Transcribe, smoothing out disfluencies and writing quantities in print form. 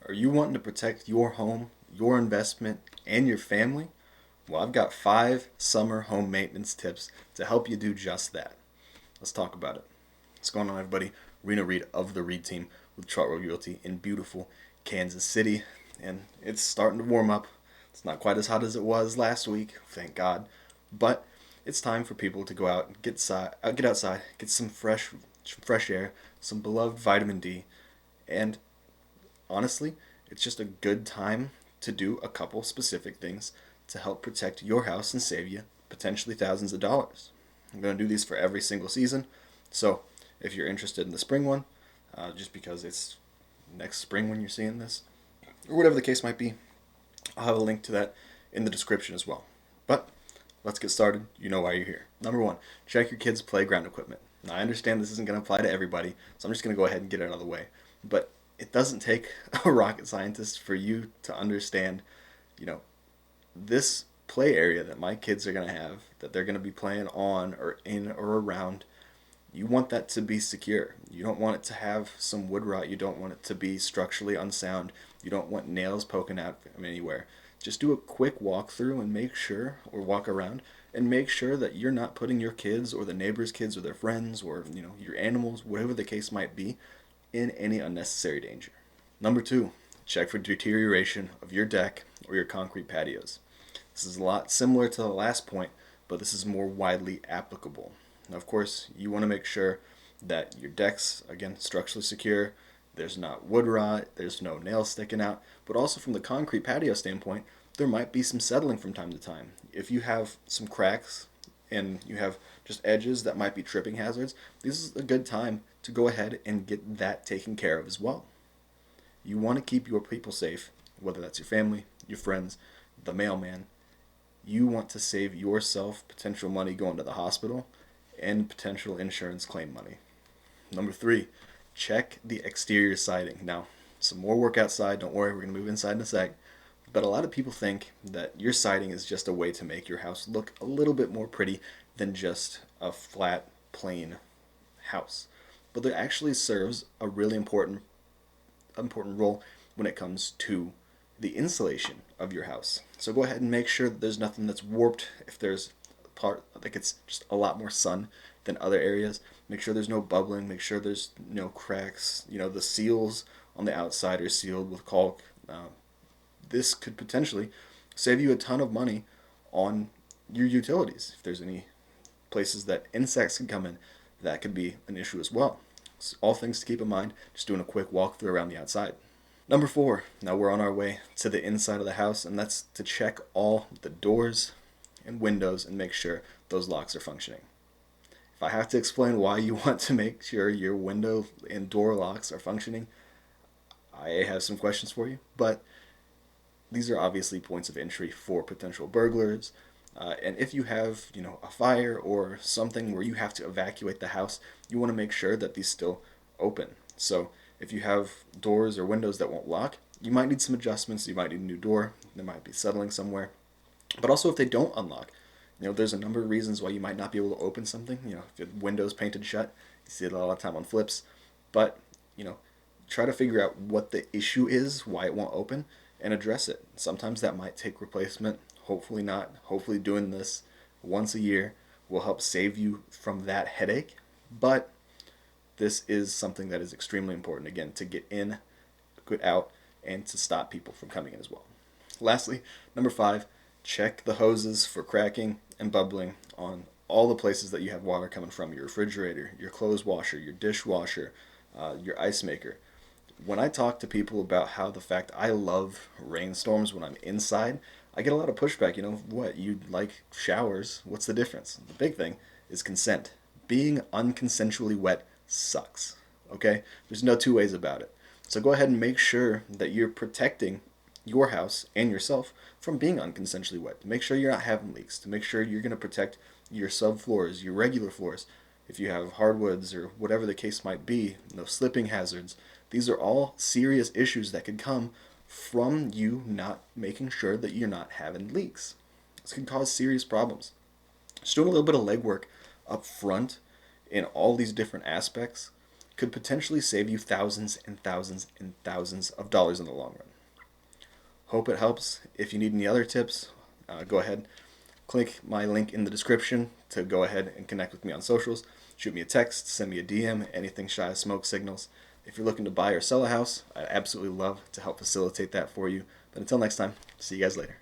Are you wanting to protect your home, your investment, and your family? Well, I've got 5 summer home maintenance tips to help you do just that. Let's talk about it. What's going on, everybody? Rena Reed of the Reed team with Chartwell Realty in beautiful Kansas City. And it's starting to warm up. It's not quite as hot as it was last week, thank God. But it's time for people to go out and get outside, get some fresh air, some beloved vitamin D, and honestly, it's just a good time to do a couple specific things to help protect your house and save you potentially thousands of dollars. I'm going to do these for every single season. So if you're interested in the spring one, just because it's next spring when you're seeing this, or whatever the case might be, I'll have a link to that in the description as well. But let's get started. You know why you're here. Number one, check your kids' playground equipment. Now, I understand this isn't going to apply to everybody, so I'm just going to go ahead and get it out of the way. But it doesn't take a rocket scientist for you to understand, you know, this play area that my kids are going to have, that they're going to be playing on or in or around, you want that to be secure. You don't want it to have some wood rot. You don't want it to be structurally unsound. You don't want nails poking out from anywhere. Just do a quick walkthrough and make sure, or walk around, and make sure that you're not putting your kids or the neighbors' kids or their friends or your animals, whatever the case might be, in any unnecessary danger. Number two, check for deterioration of your deck or your concrete patios. This is a lot similar to the last point, but this is more widely applicable. Now, of course, you want to make sure that your deck's, again, structurally secure, there's not wood rot, there's no nails sticking out, but also from the concrete patio standpoint, there might be some settling from time to time. If you have some cracks and you have just edges that might be tripping hazards, this is a good time to go ahead and get that taken care of as well. You want to keep your people safe, whether that's your family, your friends, the mailman. You want to save yourself potential money going to the hospital and potential insurance claim money. Number three, check the exterior siding. Now, some more work outside. Don't worry, we're going to move inside in a sec. But a lot of people think that your siding is just a way to make your house look a little bit more pretty than just a flat, plain house. But it actually serves a really important role when it comes to the insulation of your house. So go ahead and make sure that there's nothing that's warped. If there's a part that gets just a lot more sun than other areas, make sure there's no bubbling. Make sure there's no cracks. The seals on the outside are sealed with caulk. This could potentially save you a ton of money on your utilities. If there's any places that insects can come in, that could be an issue as well. So all things to keep in mind, just doing a quick walkthrough around the outside. Number four, now we're on our way to the inside of the house, and that's to check all the doors and windows and make sure those locks are functioning. If I have to explain why you want to make sure your window and door locks are functioning, I have some questions for you, but these are obviously points of entry for potential burglars. And if you have, a fire or something where you have to evacuate the house, you want to make sure that these still open. So if you have doors or windows that won't lock, you might need some adjustments. You might need a new door. There might be settling somewhere. But also if they don't unlock, there's a number of reasons why you might not be able to open something. If your window's painted shut, you see it a lot of time on flips. But, try to figure out what the issue is, why it won't open, and address it. Sometimes that might take replacement. Hopefully not. Hopefully doing this once a year will help save you from that headache. But this is something that is extremely important, again, to get in, get out, and to stop people from coming in as well. Lastly, number five, check the hoses for cracking and bubbling on all the places that you have water coming from: your refrigerator, your clothes washer, your dishwasher, your ice maker. When I talk to people about how the fact I love rainstorms when I'm inside, I get a lot of pushback. What, you like showers? What's the difference? The big thing is consent. Being unconsensually wet sucks, okay? There's no two ways about it. So go ahead and make sure that you're protecting your house and yourself from being unconsensually wet. Make sure you're not having leaks. To make sure you're going to protect your subfloors, your regular floors. If you have hardwoods or whatever the case might be, no slipping hazards. These are all serious issues that could come from you not making sure that you're not having leaks. This can cause serious problems. Just doing a little bit of legwork up front in all these different aspects could potentially save you thousands and thousands and thousands of dollars in the long run. Hope it helps. If you need any other tips, go ahead, click my link in the description to go ahead and connect with me on socials. Shoot me a text, send me a DM, anything shy of smoke signals. If you're looking to buy or sell a house, I'd absolutely love to help facilitate that for you. But until next time, see you guys later.